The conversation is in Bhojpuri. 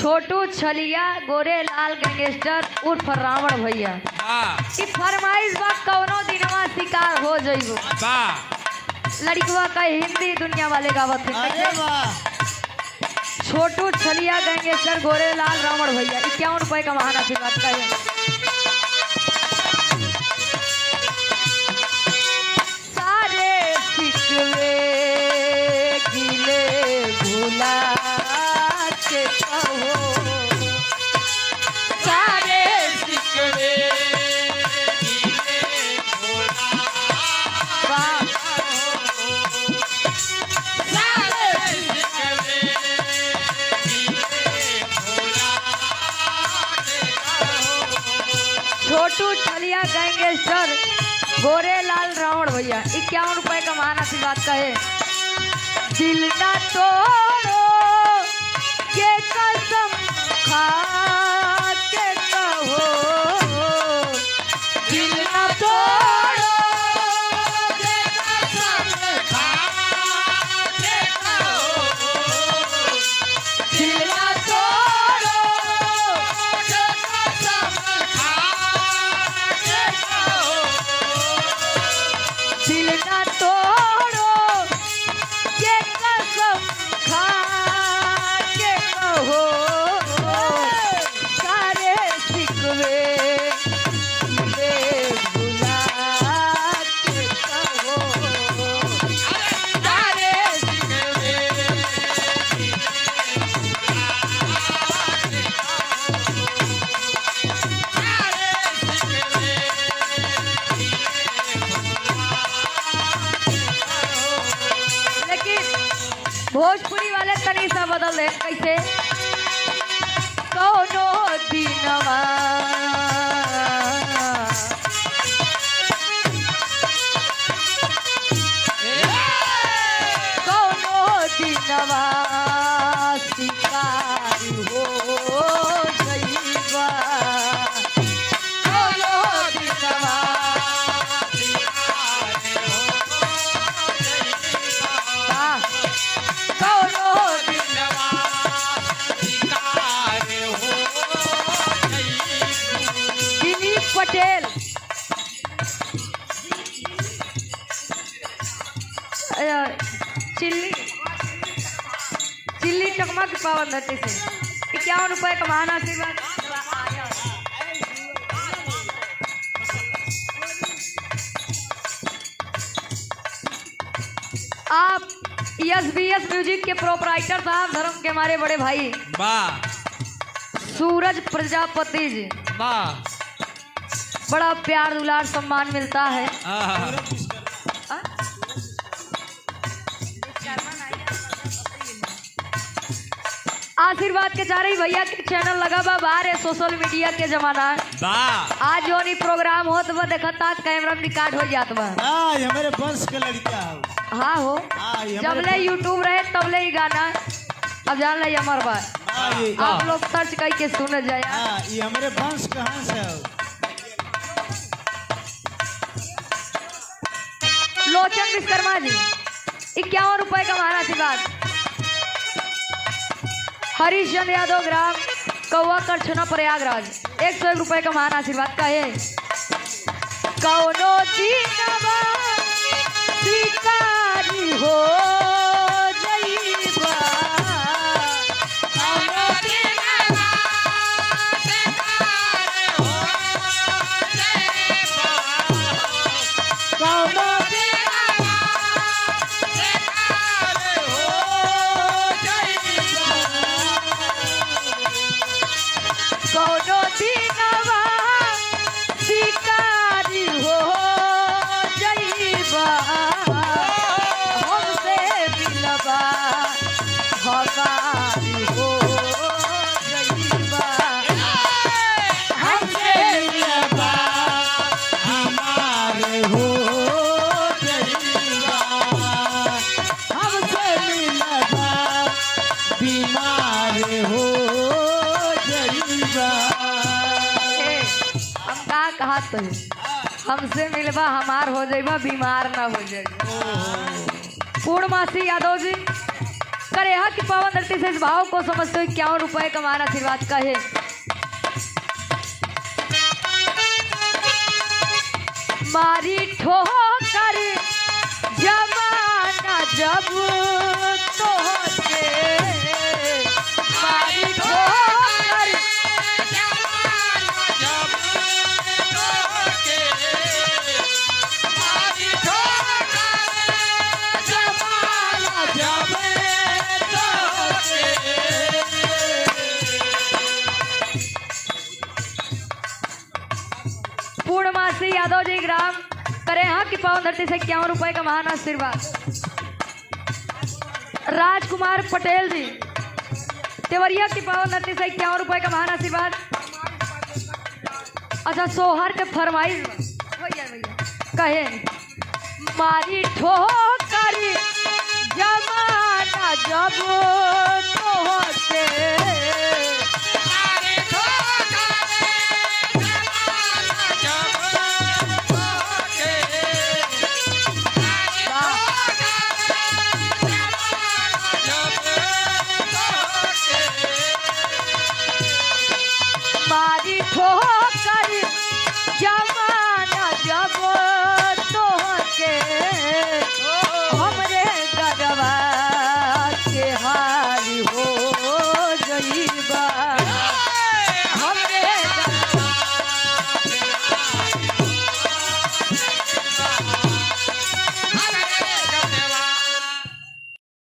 छोटू छलिया गोरे लाल गैंगस्टर उर्फ रावण भैया की फरमाइश बा कौनो दिनवा शिकार हो जइबो। लड़कवा का हिंदी दुनिया वाले गावत है। छोटू छलिया गैंगस्टर गोरे लाल रावण भैया 51 रुपए का महान आशीर्वाद का है। सारे शिकवे गिले भुला के कहो, सारे शिकवे गिले भुला छोटू छलिया गैंगस्टर गोरे लाल रावण भैया 51 रुपए का महान आशीर्वाद का है। दिल ना तोड़ो ये कसम खा के कहो, दिल ना तोड़ो ये कसम खा के कहो, दिल ना तोड़ो ये कसम दिल ना तोड़ो ये कसम खा के कहो, सारे शिकवे गिले भुला के कहो, सारे शिकवे भोजपुरी वाले तनी सा बदल दे कैसे। कौनो दिनवा कौनो दिनवा शिकारी हो जइबा, कौनो दिनवा पटेल चिल्ली चिल्ली चकमा की पावन धरती से 51 रुपए का महान आशीर्वाद। आप SBS म्यूजिक के प्रोपराइटर साहब धर्म के हमारे बड़े भाई सूरज प्रजापति जी बड़ा प्यार दुलार सम्मान मिलता है। आशीर्वाद के चारे भैया के चैनल लगा बा बाहर है, सोशल मीडिया के जमाना है। आज जो नहीं प्रोग्राम हो तो देखता कैमरा में रिकॉर्ड हो जात बा। हमारे बंश के लड़का हो। हाँ हो जब ले यूट्यूब रहे तब ले गाना अब जान ले अमर बा। आप लोग सर्च करके सुन जाए। ये हमारे वंश कहाँ से हो? लोचन विश्वकर्मा जी 51 रुपए का महान आशीर्वाद। हरीशचंद्र यादव ग्राम कौआ करछना प्रयागराज 101 रुपए का महान आशीर्वाद का है। कौनो दिनवा शिकारी हो जइबा, कौनो दिनवा शिकारी हो जइबा, कौनो कौनो दिनवा शिकारी हो जइबा, हमसे मिलबा हकारी हो जइबा, हमसे मिलबा हमारे हो जइबा, हमसे मिलबा बीमार हो जइबा। हम का कहा तो हमसे मिलबा हमार हो जाइबा बीमार ना हो जाइबा। पूर्णमासी यादव जी करे यहाँ की पावन धरती से इस भाव को समझते हुए 51 रुपए का मान आशीर्वाद कहे। मारी ठोकर जमाना जब तो मारी ठोकर पूर्णमासी यादव जी ग्राम करे यहाँ की पावन धरती से 51 रुपए का महान आशीर्वाद। राजकुमार पटेल जी तेवरिया की पावन धरती से 51 रुपए का महान आशीर्वाद। अच्छा सोहर के फरमाइश भैया कहे मारी ठोकर जमाना जब तो